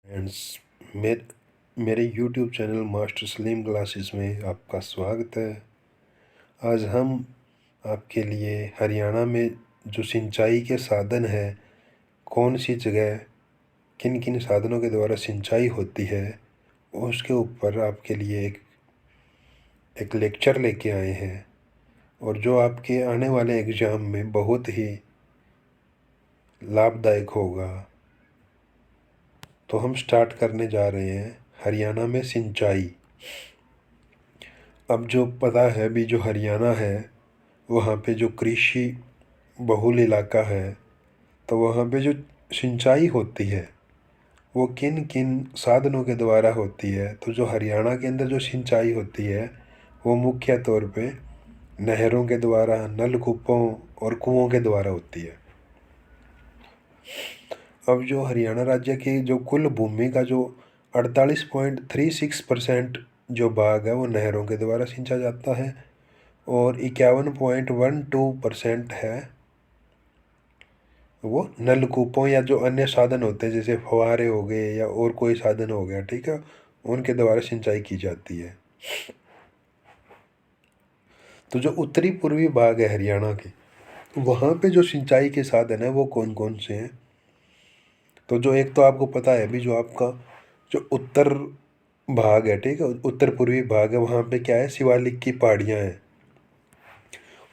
Friends, मेरे YouTube channel master Salim classes में आपका स्वागत है। आज हम आपके लिए हरियाणा में जो सिंचाई के साधन हैं, कौन सी जगह किन किन साधनों के द्वारा सिंचाई होती है, उसके ऊपर आपके लिए एक लेक्चर लेके आए हैं, और जो आपके आने वाले एग्ज़ाम में बहुत ही लाभदायक होगा। तो हम स्टार्ट करने जा रहे हैं हरियाणा में सिंचाई। अब जो पता है भी, जो हरियाणा है वहाँ पे जो कृषि बहुल इलाका है, तो वहाँ पे जो सिंचाई होती है वो किन किन साधनों के द्वारा होती है। तो जो हरियाणा के अंदर जो सिंचाई होती है वो मुख्य तौर पे नहरों के द्वारा, नलकूपों और कुओं के द्वारा होती है। अब जो हरियाणा राज्य की जो कुल भूमि का जो 48.36% जो भाग है वो नहरों के द्वारा सिंचा जाता है, और 51.12% है वो नलकूपों या जो अन्य साधन होते हैं, जैसे फव्वारे हो गए या और कोई साधन हो गया, ठीक है, उनके द्वारा सिंचाई की जाती है। तो जो उत्तरी पूर्वी भाग है हरियाणा के, वहाँ पे जो सिंचाई के साधन है वो कौन कौन से हैं। तो जो एक तो आपको पता है अभी, जो आपका जो उत्तर भाग है, ठीक है, उत्तर पूर्वी भाग है, वहाँ पे क्या है, शिवालिक की पहाड़ियाँ हैं,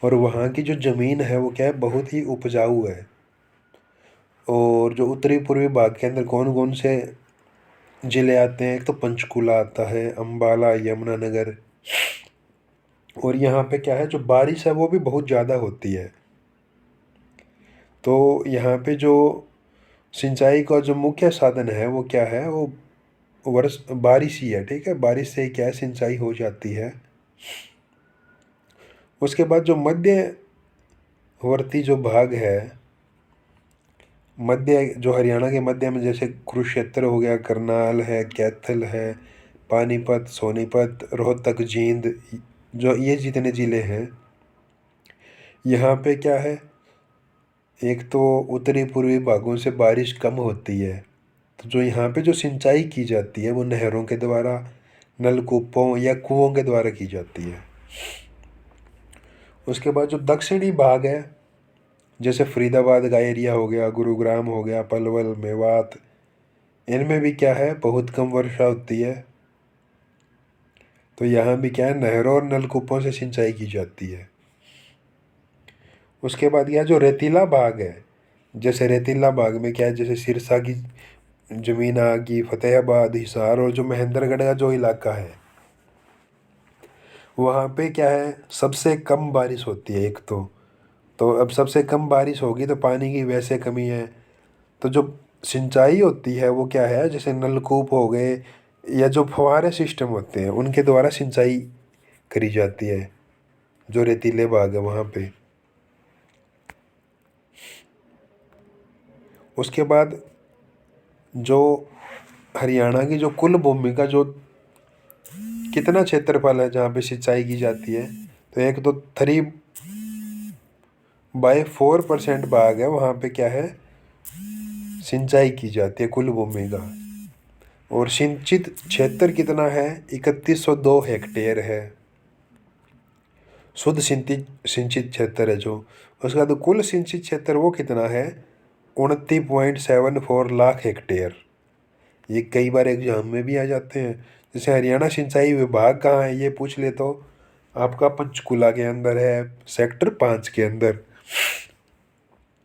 और वहाँ की जो ज़मीन है वो क्या है, बहुत ही उपजाऊ है। और जो उत्तरी पूर्वी भाग के अंदर कौन कौन से ज़िले आते हैं, एक तो पंचकुला आता है, अम्बाला, यमुनानगर, और यहाँ पे क्या है, जो बारिश है वो भी बहुत ज़्यादा होती है। तो यहाँ पे जो सिंचाई का जो मुख्य साधन है वो क्या है, वो वर्ष बारिश ही है, ठीक है, बारिश से ही क्या है, सिंचाई हो जाती है। उसके बाद जो मध्यवर्ती जो भाग है, मध्य जो हरियाणा के मध्य में, जैसे कुरुक्षेत्र हो गया, करनाल है, कैथल है, पानीपत, सोनीपत, रोहतक, जींद, जो ये जितने ज़िले हैं, यहाँ पे क्या है, एक तो उत्तरी पूर्वी भागों से बारिश कम होती है, तो जो यहाँ पे जो सिंचाई की जाती है वो नहरों के द्वारा, नलकूपों या कुओं के द्वारा की जाती है। उसके बाद जो दक्षिणी भाग है, जैसे फरीदाबाद का एरिया हो गया, गुरुग्राम हो गया, पलवल, मेवात, इनमें भी क्या है, बहुत कम वर्षा होती है। तो यहाँ भी क्या है, नहरों और नलकूपों से सिंचाई की जाती है। उसके बाद यह जो रेतीला भाग है, जैसे रेतीला भाग में क्या है, जैसे सिरसा की ज़मीन आ गई, फतेहाबाद, हिसार, और जो महेंद्रगढ़ का जो इलाका है, वहाँ पे क्या है, सबसे कम बारिश होती है एक तो अब सबसे कम बारिश होगी तो पानी की वैसे कमी है। तो जो सिंचाई होती है वो क्या है, जैसे नलकूप हो गए या जो फव्वारे सिस्टम होते हैं, उनके द्वारा सिंचाई करी जाती है जो रेतीले भाग है वहाँ पे। उसके बाद जो हरियाणा की जो कुल भूमि का जो कितना क्षेत्रफल है जहाँ पे सिंचाई की जाती है, तो एक तो 3/4% भाग है, वहाँ पे क्या है, सिंचाई की जाती है कुल भूमि का। और सिंचित क्षेत्र कितना है, 3102 हेक्टेयर है, शुद्ध सिंचित सिंचित क्षेत्र है जो। उसके बाद कुल सिंचित क्षेत्र वो कितना है, 29.74 लाख हेक्टेयर। ये कई बार एग्जाम में भी आ जाते हैं। जैसे हरियाणा सिंचाई विभाग कहाँ है ये पूछ ले, तो आपका पंचकुला के अंदर है, सेक्टर 5 के अंदर।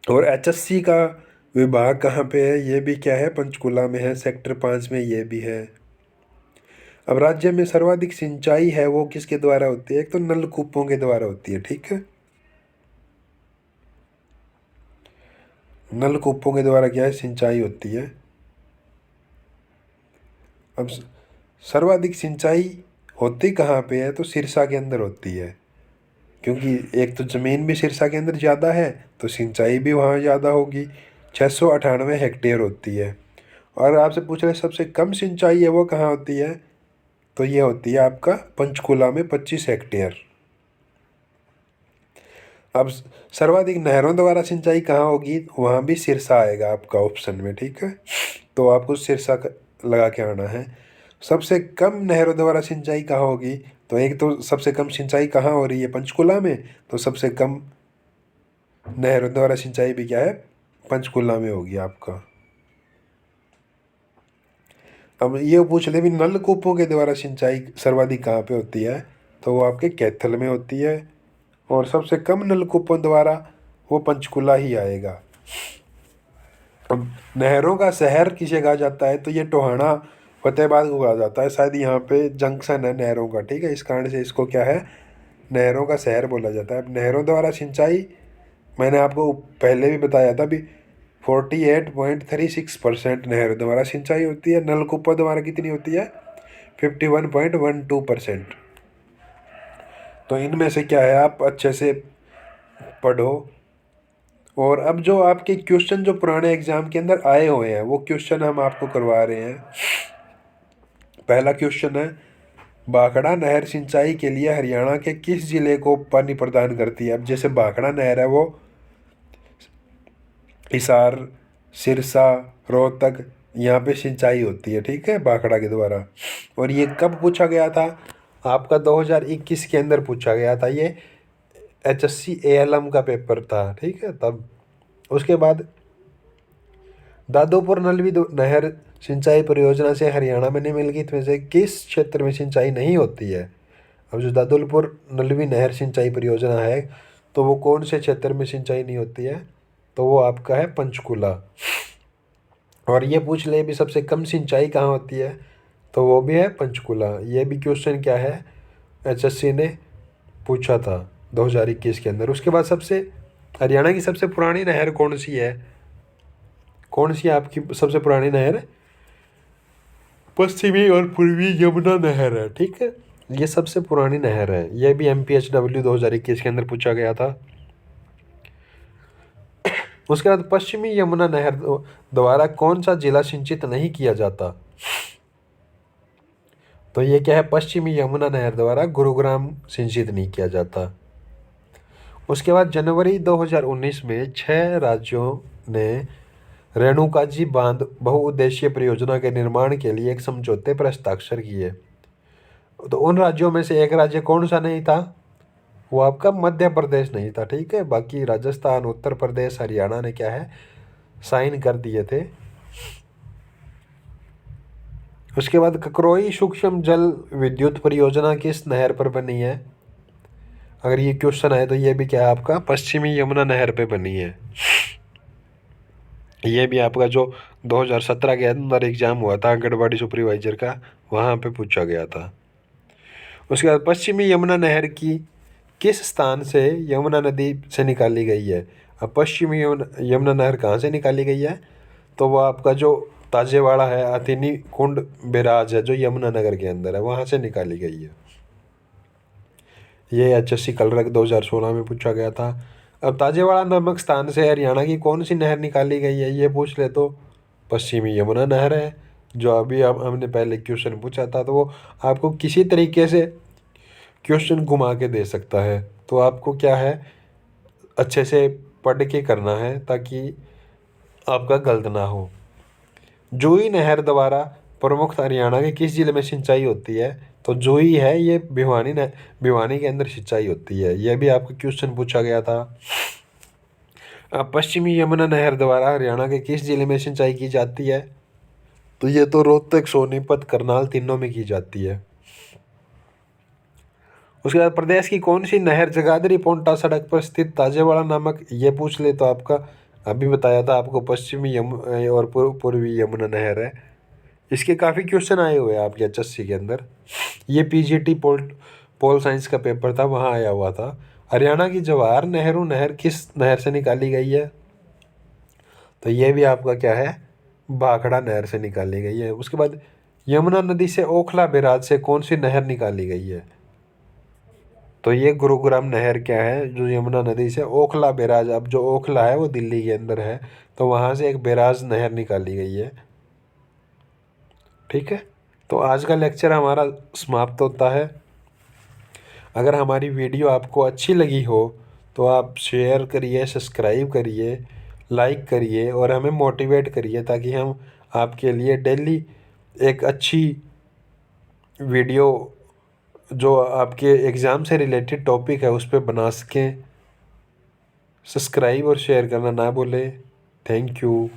और एचएससी का विभाग कहाँ पे है, ये भी क्या है, पंचकुला में है, सेक्टर 5 में ये भी है। अब राज्य में सर्वाधिक सिंचाई है वो किसके द्वारा होती है, एक तो नलकूपों के द्वारा होती है, ठीक है, नलकूपों के द्वारा क्या है, सिंचाई होती है। अब सर्वाधिक सिंचाई होती कहाँ पे है, तो सिरसा के अंदर होती है, क्योंकि एक तो ज़मीन भी सिरसा के अंदर ज़्यादा है, तो सिंचाई भी वहाँ ज़्यादा होगी, 698 हेक्टेयर होती है। और आपसे पूछ रहे सबसे कम सिंचाई है वो कहाँ होती है, तो ये होती है आपका पंचकुला में, 25 हेक्टेयर। अब सर्वाधिक नहरों द्वारा सिंचाई कहाँ होगी, वहाँ भी सिरसा आएगा आपका ऑप्शन में, ठीक है। तो आपको सिरसा का लगा के आना है। सबसे कम नहरों द्वारा सिंचाई कहाँ होगी, तो एक तो सबसे कम सिंचाई कहाँ हो रही है, पंचकुला में, तो सबसे कम नहरों द्वारा सिंचाई भी क्या है, पंचकुला में होगी आपका। अब ये पूछ ले भी नलकूपों के द्वारा सिंचाई सर्वाधिक कहाँ पे होती है, तो वो आपके कैथल में होती है, और सबसे कम नलकूपों द्वारा वो पंचकुला ही आएगा। अब नहरों का शहर किसे कहा जाता है, तो ये टोहाना फतेहाबाद को कहा जाता है, शायद यहाँ पे जंक्शन है नहरों का, ठीक है, इस कारण से इसको क्या है, नहरों का शहर बोला जाता है। अब नहरों द्वारा सिंचाई मैंने आपको पहले भी बताया था भी 48.36% नहरों द्वारा सिंचाई होती है, नलकूपों द्वारा कितनी होती है, 51.12%। तो इनमें से क्या है, आप अच्छे से पढ़ो। और अब जो आपके क्वेश्चन जो पुराने एग्जाम के अंदर आए हुए हैं वो क्वेश्चन हम आपको करवा रहे हैं। पहला क्वेश्चन है, भाखड़ा नहर सिंचाई के लिए हरियाणा के किस जिले को पानी प्रदान करती है। अब जैसे भाखड़ा नहर है वो हिसार, सिरसा, रोहतक यहाँ पे सिंचाई होती है, ठीक है, भाखड़ा के द्वारा। और ये कब पूछा गया था, आपका 2021 के अंदर पूछा गया था, ये HSC ALM का पेपर था, ठीक है तब। उसके बाद दादोपुर नलवी नहर सिंचाई परियोजना से हरियाणा में निम्नलिखित में से किस क्षेत्र में सिंचाई नहीं होती है। अब जो दादुलपुर नलवी नहर सिंचाई परियोजना है तो वो कौन से क्षेत्र में सिंचाई नहीं होती है, तो वो आपका है पंचकुला। और ये पूछ ले भी सबसे कम सिंचाई कहाँ होती है, तो वो भी है पंचकुला। ये भी क्वेश्चन क्या है, HSC ने पूछा था 2021 के अंदर। उसके बाद हरियाणा की सबसे पुरानी नहर कौन सी है, कौन सी आपकी सबसे पुरानी नहर, पश्चिमी और पूर्वी यमुना नहर है, ठीक है, ये सबसे पुरानी नहर है। ये भी MPHW 2021 के अंदर पूछा गया था। उसके बाद पश्चिमी यमुना नहर द्वारा कौन सा जिला सिंचित नहीं किया जाता, तो ये क्या है, पश्चिमी यमुना नहर द्वारा गुरुग्राम सिंचित नहीं किया जाता। उसके बाद जनवरी 2019 में 6 राज्यों ने रेणुकाजी बांध बहुउद्देशीय परियोजना के निर्माण के लिए एक समझौते पर हस्ताक्षर किए। तो उन राज्यों में से एक राज्य कौन सा नहीं था, वो आपका मध्य प्रदेश नहीं था, ठीक है। बाकी राजस्थान, उत्तर प्रदेश, हरियाणा ने क्या है, साइन कर दिए थे। उसके बाद ककरोई सूक्ष्म जल विद्युत परियोजना किस नहर पर बनी है, अगर ये क्वेश्चन आए तो ये भी क्या है आपका, पश्चिमी यमुना नहर पे बनी है। ये भी आपका जो 2017 के अंदर एग्जाम हुआ था आंगनबाड़ी सुपरवाइजर का, वहाँ पे पूछा गया था। उसके बाद पश्चिमी यमुना नहर की किस स्थान से यमुना नदी से निकाली गई है। अब पश्चिमी यमुना नहर कहाँ से निकाली गई है, तो वो आपका जो ताजेवाड़ा है, अतिनी कुंड बैराज है जो यमुना नगर के अंदर है, वहाँ से निकाली गई है। ये HSC कलरक 2016 में पूछा गया था। अब ताजेवाड़ा नामक स्थान से हरियाणा की कौन सी नहर निकाली गई है, ये पूछ ले तो पश्चिमी यमुना नहर है, जो अभी हमने पहले क्वेश्चन पूछा था। तो वो आपको किसी तरीके से क्वेश्चन घुमा के दे सकता है, तो आपको क्या है, अच्छे से पढ़ के करना है ताकि आपका गलत ना हो। जोई नहर द्वारा प्रमुख हरियाणा के किस जिले में सिंचाई होती है, तो जोई है ये भिवानी के अंदर सिंचाई होती है। यह भी आपका क्वेश्चन पूछा गया था। पश्चिमी यमुना नहर द्वारा हरियाणा के किस जिले में सिंचाई की जाती है, तो ये तो रोहतक, सोनीपत, करनाल तीनों में की जाती है। उसके बाद प्रदेश की कौन सी नहर जगाधरी पोंटा सड़क पर स्थित ताजेवाड़ा नामक, ये पूछ ले तो आपका अभी बताया था आपको, पश्चिमी और पूर्वी यमुना नहर है। इसके काफ़ी क्वेश्चन आए हुए हैं आपके HSC के अंदर। ये PGT पोल साइंस का पेपर था, वहाँ आया हुआ था। हरियाणा की जवाहर नेहरू नहर किस नहर से निकाली गई है, तो ये भी आपका क्या है, भाखड़ा नहर से निकाली गई है। उसके बाद यमुना नदी से ओखला बैराज से कौन सी नहर निकाली गई है, तो ये गुरुग्राम नहर क्या है, जो यमुना नदी से ओखला बैराज, अब जो ओखला है वो दिल्ली के अंदर है, तो वहाँ से एक बैराज नहर निकाली गई है, ठीक है। तो आज का लेक्चर हमारा समाप्त होता है। अगर हमारी वीडियो आपको अच्छी लगी हो तो आप शेयर करिए, सब्सक्राइब करिए, लाइक करिए और हमें मोटिवेट करिए ताकि हम आपके लिए डेली एक अच्छी वीडियो जो आपके एग्ज़ाम से रिलेटेड टॉपिक है उस पर बना सकें। सब्सक्राइब और शेयर करना ना भूलें। Thank you.